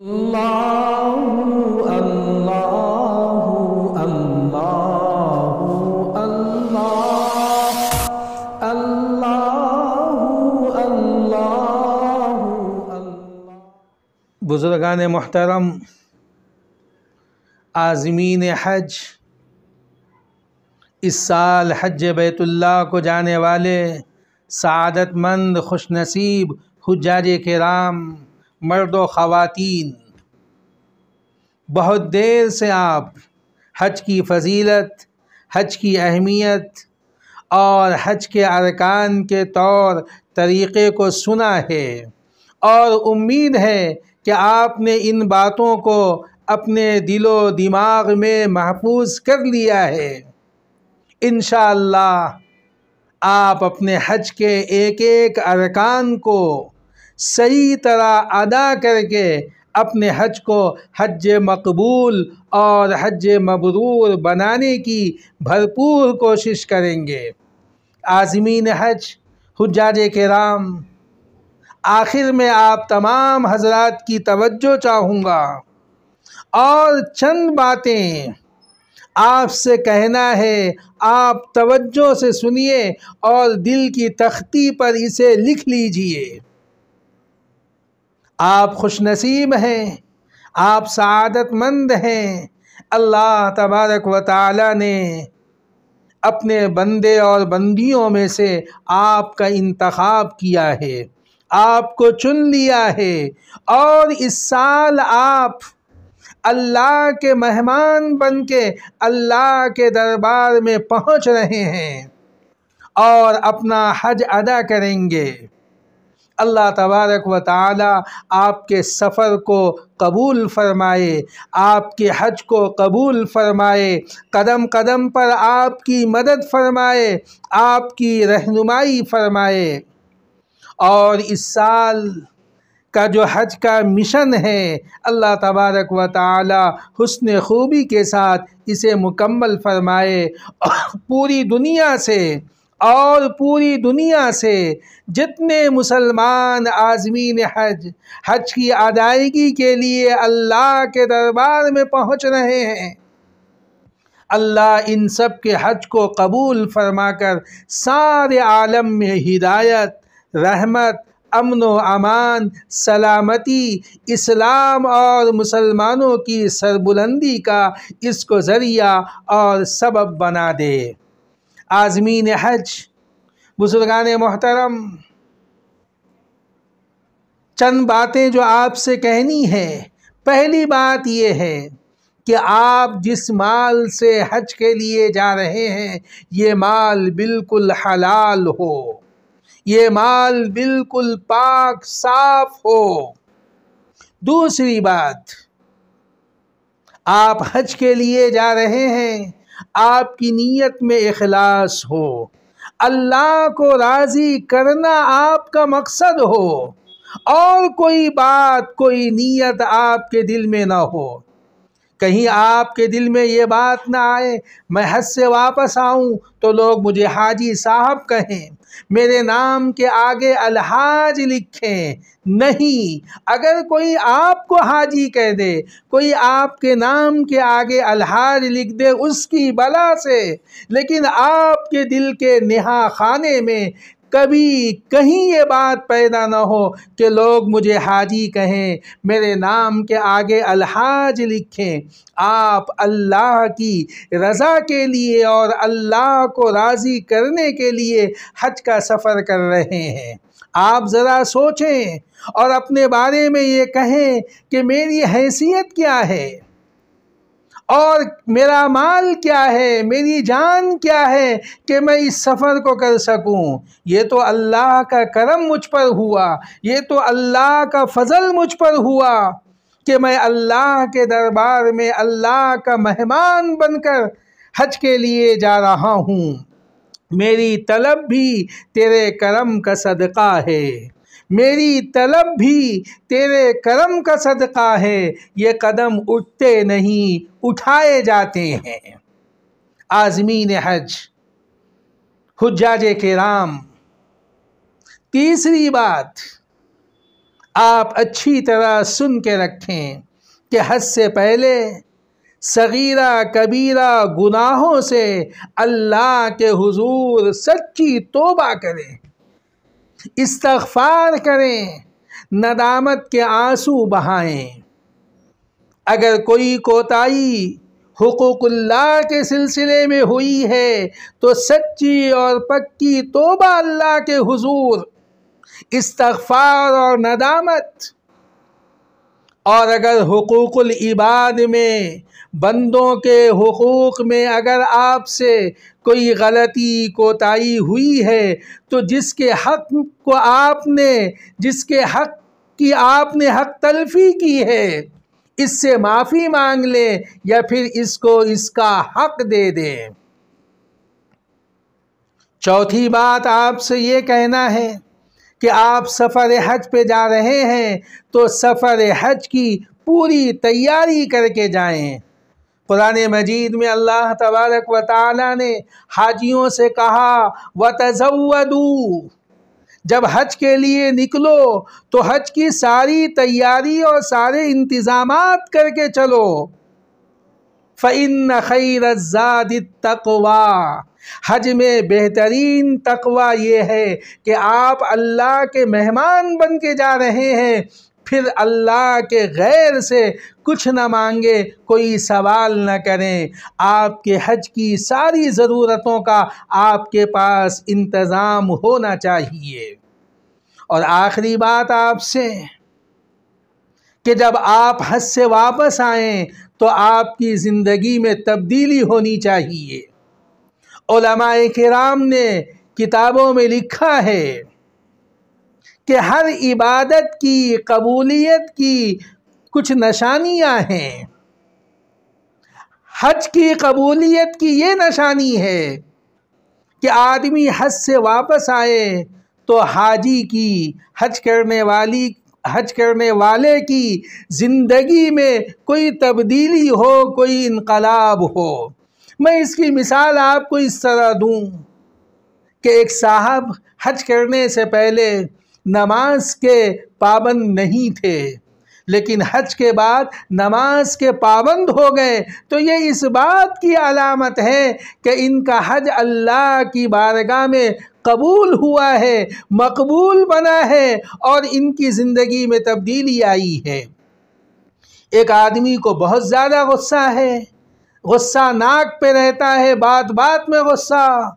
اللہ اللہ اللہ اللہ اللہ اللہ۔ بزرگان محترم، عازمین حج، اس سال حج بیت اللہ کو جانے والے سعادت مند خوش نصیب حجاج کرام، مرد و خواتین، بہت دیر سے آپ حج کی فضیلت، حج کی اہمیت اور حج کے ارکان کے طور طریقے کو سنا ہے، اور امید ہے کہ آپ نے ان باتوں کو اپنے دل و دماغ میں محفوظ کر لیا ہے۔ انشاءاللہ آپ اپنے حج کے ایک ایک ارکان کو صحیح طرح ادا کر کے اپنے حج کو حج مقبول اور حج مبرور بنانے کی بھرپور کوشش کریں گے۔ عازمین حج، حجاج کرام، آخر میں آپ تمام حضرات کی توجہ چاہوں گا اور چند باتیں آپ سے کہنا ہے۔ آپ توجہ سے سنیے اور دل کی تختی پر اسے لکھ لیجئے۔ آپ خوش نصیب ہیں، آپ سعادت مند ہیں۔ اللہ تبارک و تعالی نے اپنے بندے اور بندیوں میں سے آپ کا انتخاب کیا ہے، آپ کو چن لیا ہے، اور اس سال آپ اللہ کے مہمان بن کے اللہ کے دربار میں پہنچ رہے ہیں اور اپنا حج ادا کریں گے۔ اللہ تبارک و تعالی آپ کے سفر کو قبول فرمائے، آپ کے حج کو قبول فرمائے، قدم قدم پر آپ کی مدد فرمائے، آپ کی رہنمائی فرمائے، اور اس سال کا جو حج کا مشن ہے، اللہ تبارک و تعالی حسن خوبی کے ساتھ اسے مکمل فرمائے، اور پوری دنیا سے جتنے مسلمان عازمین حج کی ادائیگی کے لیے اللہ کے دربار میں پہنچ رہے ہیں، اللہ ان سب کے حج کو قبول فرما کر سارے عالم میں ہدایت، رحمت، امن و امان، سلامتی، اسلام اور مسلمانوں کی سربلندی کا اس کو ذریعہ اور سبب بنا دے۔ عازمین حج، بزرگان محترم، چند باتیں جو آپ سے کہنی ہے۔ پہلی بات یہ ہے کہ آپ جس مال سے حج کے لیے جا رہے ہیں، یہ مال بالکل حلال ہو، یہ مال بالکل پاک صاف ہو۔ دوسری بات، آپ حج کے لیے جا رہے ہیں، آپ کی نیت میں اخلاص ہو، اللہ کو راضی کرنا آپ کا مقصد ہو، اور کوئی بات، کوئی نیت آپ کے دل میں نہ ہو۔ کہیں آپ کے دل میں یہ بات نہ آئے میں حج سے واپس آؤں تو لوگ مجھے حاجی صاحب کہیں، میرے نام کے آگے الحاج لکھیں۔ نہیں، اگر کوئی آپ کو حاجی کہہ دے، کوئی آپ کے نام کے آگے الحاج لکھ دے اس کی بلا سے، لیکن آپ کے دل کے نہا خانے میں کبھی کہیں یہ بات پیدا نہ ہو کہ لوگ مجھے حاجی کہیں، میرے نام کے آگے الحاج لکھیں۔ آپ اللہ کی رضا کے لیے اور اللہ کو راضی کرنے کے لیے حج کا سفر کر رہے ہیں۔ آپ ذرا سوچیں اور اپنے بارے میں یہ کہیں کہ میری حیثیت کیا ہے، اور میرا مال کیا ہے، میری جان کیا ہے کہ میں اس سفر کو کر سکوں۔ یہ تو اللہ کا کرم مجھ پر ہوا، یہ تو اللہ کا فضل مجھ پر ہوا کہ میں اللہ کے دربار میں اللہ کا مہمان بن کر حج کے لیے جا رہا ہوں۔ میری طلب بھی تیرے کرم کا صدقہ ہے، میری طلب بھی تیرے کرم کا صدقہ ہے، یہ قدم اٹھتے نہیں اٹھائے جاتے ہیں۔ عازمین حج، حجاج کرام، تیسری بات، آپ اچھی طرح سن کے رکھیں کہ حج سے پہلے صغیرہ کبیرہ گناہوں سے اللہ کے حضور سچی توبہ کریں، استغفار کریں، ندامت کے آنسو بہائیں۔ اگر کوئی کوتاہی حقوق اللہ کے سلسلے میں ہوئی ہے تو سچی اور پکی توبہ اللہ کے حضور، استغفار اور ندامت۔ اور اگر حقوق العباد میں، بندوں کے حقوق میں اگر آپ سے کوئی غلطی کوتاہی ہوئی ہے تو جس کے حق کی آپ نے حق تلفی کی ہے، اس سے معافی مانگ لیں یا پھر اس کو اس کا حق دے دیں۔ چوتھی بات آپ سے یہ کہنا ہے کہ آپ سفر حج پہ جا رہے ہیں تو سفر حج کی پوری تیاری کر کے جائیں۔ قرآن مجید میں اللہ تبارک و تعالی نے حاجیوں سے کہا وَتَزَوَّدُوا، جب حج کے لیے نکلو تو حج کی ساری تیاری اور سارے انتظامات کر کے چلو۔ فَإِنَّ خَيْرَ الزَّادِ التَّقْوَىٰ، حج میں بہترین تقوی یہ ہے کہ آپ اللہ کے مہمان بن کے جا رہے ہیں، پھر اللہ کے غیر سے کچھ نہ مانگے، کوئی سوال نہ کریں، آپ کے حج کی ساری ضرورتوں کا آپ کے پاس انتظام ہونا چاہیے۔ اور آخری بات آپ سے کہ جب آپ حج سے واپس آئیں تو آپ کی زندگی میں تبدیلی ہونی چاہیے۔ علماء کرام نے کتابوں میں لکھا ہے کہ ہر عبادت کی قبولیت کی کچھ نشانیاں ہیں۔ حج کی قبولیت کی یہ نشانی ہے کہ آدمی حج سے واپس آئے تو حاجی کی، حج کرنے والے کی زندگی میں کوئی تبدیلی ہو، کوئی انقلاب ہو۔ میں اس کی مثال آپ کو اس طرح دوں کہ ایک صاحب حج کرنے سے پہلے نماز کے پابند نہیں تھے، لیکن حج کے بعد نماز کے پابند ہو گئے، تو یہ اس بات کی علامت ہے کہ ان کا حج اللہ کی بارگاہ میں قبول ہوا ہے، مقبول بنا ہے اور ان کی زندگی میں تبدیلی آئی ہے۔ ایک آدمی کو بہت زیادہ غصہ ہے، غصہ ناک پہ رہتا ہے، بات بات میں غصہ،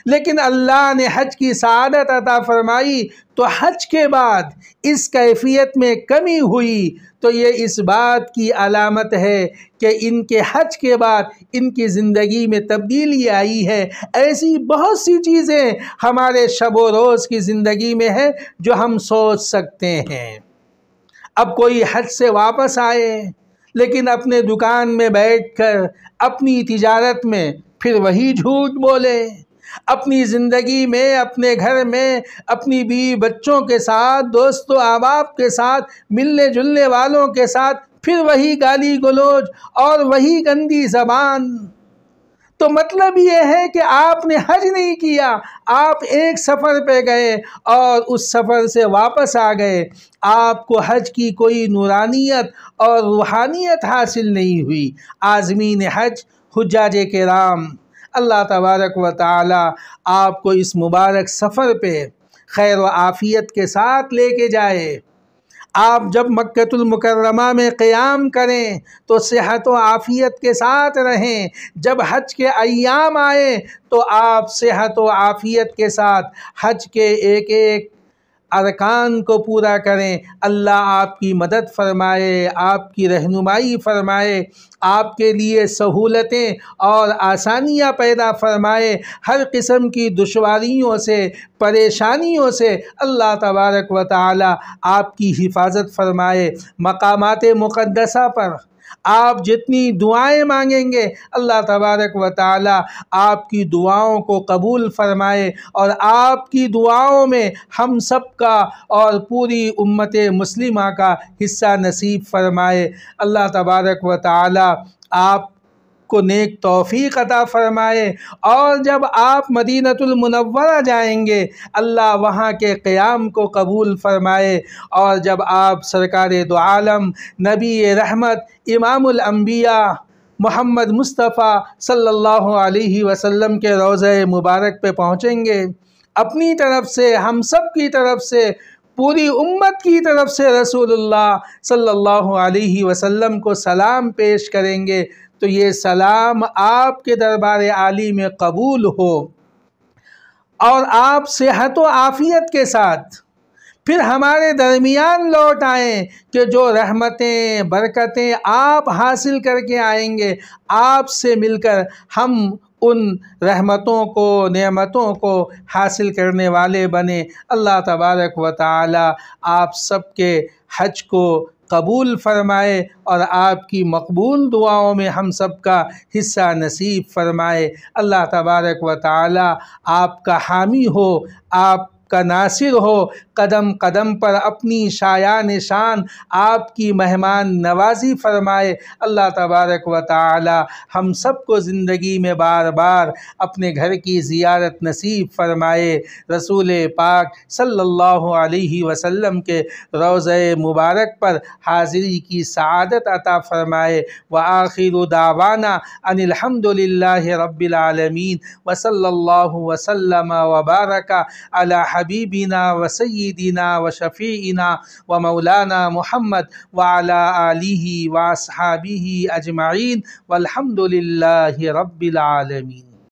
لیکن اللہ نے حج کی سعادت عطا فرمائی تو حج کے بعد اس کیفیت میں کمی ہوئی، تو یہ اس بات کی علامت ہے کہ ان کے حج کے بعد ان کی زندگی میں تبدیلی آئی ہے۔ ایسی بہت سی چیزیں ہمارے شب و روز کی زندگی میں ہیں جو ہم سوچ سکتے ہیں۔ اب کوئی حج سے واپس آئے لیکن اپنے دکان میں بیٹھ کر اپنی تجارت میں پھر وہی جھوٹ بولے، اپنی زندگی میں، اپنے گھر میں، اپنی بیوی بچوں کے ساتھ، دوست و احباب کے ساتھ، ملنے جلنے والوں کے ساتھ پھر وہی گالی گلوچ اور وہی گندی زبان۔ تو مطلب یہ ہے کہ آپ نے حج نہیں کیا، آپ ایک سفر پہ گئے اور اس سفر سے واپس آ گئے، آپ کو حج کی کوئی نورانیت اور روحانیت حاصل نہیں ہوئی۔ عازمین حج، حجاج کرام، اللہ تبارک و تعالی آپ کو اس مبارک سفر پہ خیر و عافیت کے ساتھ لے کے جائے۔ آپ جب مکۃ المکرمہ میں قیام کریں تو صحت و عافیت کے ساتھ رہیں، جب حج کے ایام آئیں تو آپ صحت و عافیت کے ساتھ حج کے ایک ایک ارکان کو پورا کریں۔ اللہ آپ کی مدد فرمائے، آپ کی رہنمائی فرمائے، آپ کے لیے سہولتیں اور آسانیاں پیدا فرمائے، ہر قسم کی دشواریوں سے، پریشانیوں سے اللہ تبارک و تعالی آپ کی حفاظت فرمائے۔ مقامات مقدسہ پر آپ جتنی دعائیں مانگیں گے اللہ تبارک و تعالی آپ کی دعاؤں کو قبول فرمائے اور آپ کی دعاؤں میں ہم سب کا اور پوری امت مسلمہ کا حصہ نصیب فرمائے۔ اللہ تبارک و تعالی آپ کو نیک توفیق عطا فرمائے، اور جب آپ مدینۃ المنورہ جائیں گے اللہ وہاں کے قیام کو قبول فرمائے، اور جب آپ سرکار دو عالم نبی رحمت امام الانبیاء محمد مصطفیٰ صلی اللہ علیہ وسلم کے روضہ مبارک پہ پہنچیں گے، اپنی طرف سے، ہم سب کی طرف سے، پوری امت کی طرف سے رسول اللہ صلی اللہ علیہ وسلم کو سلام پیش کریں گے، تو یہ سلام آپ کے دربار عالی میں قبول ہو، اور آپ صحت و عافیت کے ساتھ پھر ہمارے درمیان لوٹ آئیں کہ جو رحمتیں برکتیں آپ حاصل کر کے آئیں گے، آپ سے مل کر ہم ان رحمتوں کو، نعمتوں کو حاصل کرنے والے بنے۔ اللہ تبارک و تعالی آپ سب کے حج کو قبول فرمائے اور آپ کی مقبول دعاؤں میں ہم سب کا حصہ نصیب فرمائے۔ اللہ تبارک و تعالی آپ کا حامی ہو، آپ کا ناصر ہو، قدم قدم پر اپنی شایان شان آپ کی مہمان نوازی فرمائے۔ اللہ تبارک و تعالی ہم سب کو زندگی میں بار بار اپنے گھر کی زیارت نصیب فرمائے، رسول پاک صلی اللہ علیہ وسلم کے روضہ مبارک پر حاضری کی سعادت عطا فرمائے۔ وآخر دعوانا ان الحمد للہ رب العالمین، وصلی اللہ وسلم وبارک علی حبیبنا وسیدنا وشفیعنا ومولانا محمد وعلی آلہ واصحابہ اجمعین، والحمد للہ رب العالمین۔